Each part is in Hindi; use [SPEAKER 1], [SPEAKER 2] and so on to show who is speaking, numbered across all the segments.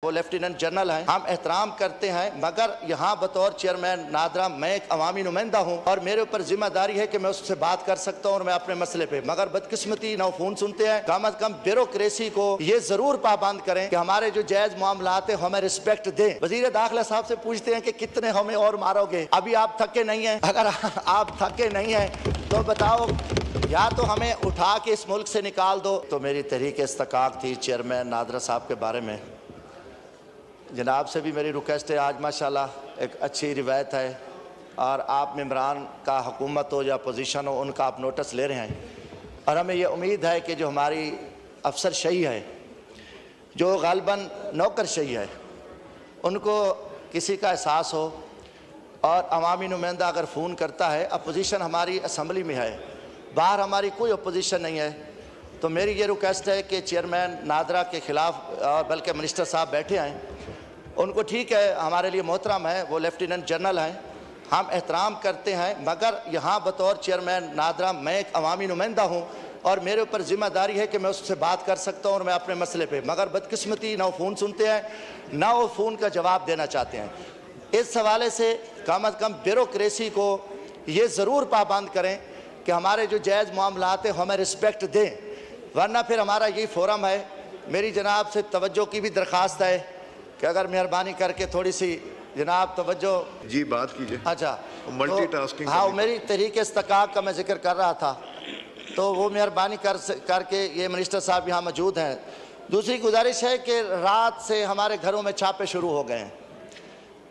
[SPEAKER 1] वो लेफ्टिनेंट जनरल हैं, हम एहतराम करते हैं, मगर यहाँ बतौर चेयरमैन नादरा मैं एक अवामी नुमाइंदा हूँ और मेरे ऊपर जिम्मेदारी है कि मैं उससे बात कर सकता हूँ और मैं अपने मसले पे, मगर बदकिस्मती ना फोन सुनते हैं। कम अज कम ब्यूरोक्रेसी को ये जरूर पाबंद करें कि हमारे जो जायज मामलात है हमें रिस्पेक्ट दें। वजीर दाखिला साहब से पूछते हैं कि कितने हमें और मारोगे, अभी आप थके नहीं है? अगर आप थके नहीं है तो बताओ, या तो हमें उठा के इस मुल्क से निकाल दो। तो मेरी तहरीक इस्तकाक थी चेयरमैन नादरा साहब के बारे में। जनाब से भी मेरी रिक्वेस्ट है, आज माशाल्लाह एक अच्छी रिवायत है और आप मेम्बरान का हुकूमत हो या पोजीशन हो उनका आप नोटिस ले रहे हैं और हमें ये उम्मीद है कि जो हमारी अफसर शही है, जो ग़ालिबन नौकर शही है, उनको किसी का एहसास हो और अवामी नुमाइंदा अगर फ़ोन करता है, अपोजिशन हमारी असम्बली में है, बाहर हमारी कोई अपोजिशन नहीं है, तो मेरी ये रिक्वेस्ट है कि चेयरमैन नादरा के ख़िलाफ़ और बल्कि मिनिस्टर साहब बैठे हैं, उनको ठीक है, हमारे लिए मोहतरम है, वो लेफ्टिनेंट जनरल हैं, हम एहतराम करते हैं, मगर यहाँ बतौर चेयरमैन नादरा मैं एक अवामी नुमाइंदा हूँ और मेरे ऊपर जिम्मेदारी है कि मैं उससे बात कर सकता हूँ और मैं अपने मसले पे, मगर बदकिस्मती ना वो फ़ोन सुनते हैं ना वो फ़ोन का जवाब देना चाहते हैं। इस हवाले से कम अज़ कम ब्यूरोक्रेसी को ये ज़रूर पाबंद करें कि हमारे जो जायज़ मामलात हैं हमें रिस्पेक्ट दें, वरना फिर हमारा यही फोरम है। मेरी जनाब से तवज्जो की भी दरख्वास्त है कि अगर मेहरबानी करके थोड़ी सी जनाब तवज्जो
[SPEAKER 2] जी बात कीजिए।
[SPEAKER 1] अच्छा,
[SPEAKER 2] मल्टीटास्किंग।
[SPEAKER 1] हाँ, मेरी तहरीक इस्तकाक का मैं जिक्र कर रहा था, तो वो मेहरबानी करके ये मिनिस्टर साहब यहाँ मौजूद हैं। दूसरी गुजारिश है कि रात से हमारे घरों में छापे शुरू हो गए हैं।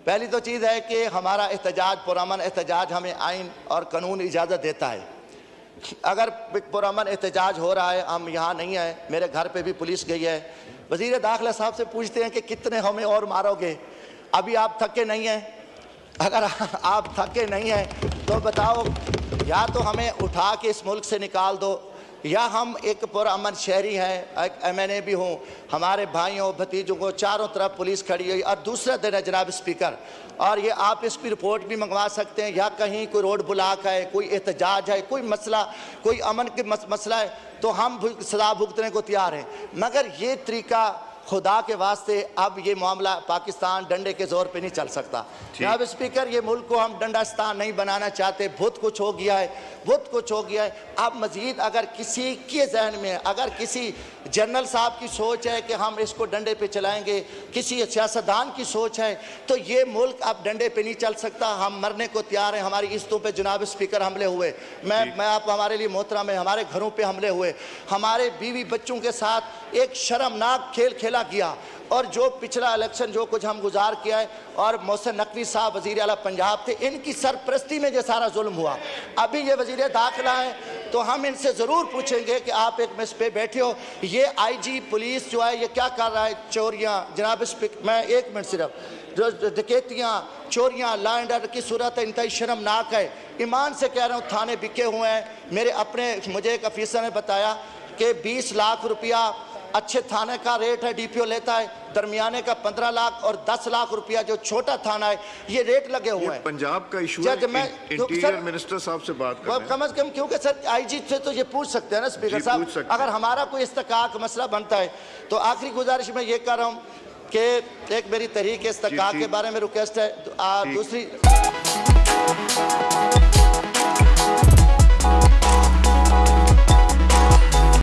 [SPEAKER 1] पहली तो चीज़ है कि हमारा एहतजाज, पुरअमन एहतजाज हमें आइन और कानून इजाज़त देता है। अगर पुरअमन एहतजाज हो रहा है, हम यहाँ नहीं आए, मेरे घर पे भी पुलिस गई है, वज़ीर दाखिला साहब से पूछते हैं कि कितने हमें और मारोगे, अभी आप थके नहीं हैं? अगर आप थके नहीं हैं तो बताओ, या तो हमें उठा के इस मुल्क से निकाल दो, या हम एक पुरअमन शहरी हैं, एक MNA भी हूँ, हमारे भाइयों भतीजों को चारों तरफ पुलिस खड़ी हुई, और दूसरा दिन है जनाब स्पीकर, और ये आप इस पर रिपोर्ट भी मंगवा सकते हैं, या कहीं कोई रोड ब्लॉक है, कोई एहतजाज है, कोई मसला, कोई अमन के मसला है, तो हम सजा भुगतने को तैयार हैं। मगर ये तरीका खुदा के वास्ते अब ये मामला पाकिस्तान डंडे के जोर पे नहीं चल सकता। जनाब स्पीकर, ये मुल्क को हम डंडास्तान नहीं बनाना चाहते, बहुत कुछ हो गया है, बहुत कुछ हो गया है। अब मजीद अगर किसी के जहन में, अगर किसी जनरल साहब की सोच है कि हम इसको डंडे पे चलाएंगे, किसी सियासतदान की सोच है, तो ये मुल्क अब डंडे पे नहीं चल सकता। हम मरने को तैयार हैं। हमारी इज्जतों पे जनाब स्पीकर हमले हुए, मैं आप हमारे लिए मोहतरम है, हमारे घरों पे हमले हुए, हमारे बीवी बच्चों के साथ एक शर्मनाक खेल खेला गया, और जो पिछला इलेक्शन जो कुछ हम गुजार किया है, और मोहसिन नकवी साहब वज़ीर आला पंजाब थे, इनकी सरपरस्ती में जो सारा जुल्म हुआ। अभी ये वज़ीर दाखिला है, तो हम इनसे ज़रूर पूछेंगे कि आप एक मिस पे बैठे हो, ये IG पुलिस जो है ये क्या कर रहा है? चोरियाँ, जनाब स्पीकर मैं एक मिनट सिर्फ, जो डकैतियाँ, चोरियाँ, लॉ एंड ऑर्डर की सूरत है, इंतहाई शर्मनाक है। ईमान से कह रहा हूँ, थाने बिके हुए हैं। मेरे अपने, मुझे एक अफीसर ने बताया कि 20 लाख रुपया अच्छे थाने का रेट है, DPO लेता है, दरमियाने का 15 लाख और 10 लाख रुपया जो छोटा थाना है, ये रेट लगे हुए हैं।
[SPEAKER 2] पंजाब का इशू है, इंटीरियर मिनिस्टर साहब से बात करें
[SPEAKER 1] कम से कम, क्योंकि सर IG से तो ये पूछ सकते हैं ना स्पीकर साहब, अगर हमारा कोई इस्तकाक मसला बनता है। तो आखिरी गुजारिश मैं ये कर रहा हूँ कि एक मेरी तहरीक इस्तकाक के बारे में रिक्वेस्ट है, दूसरी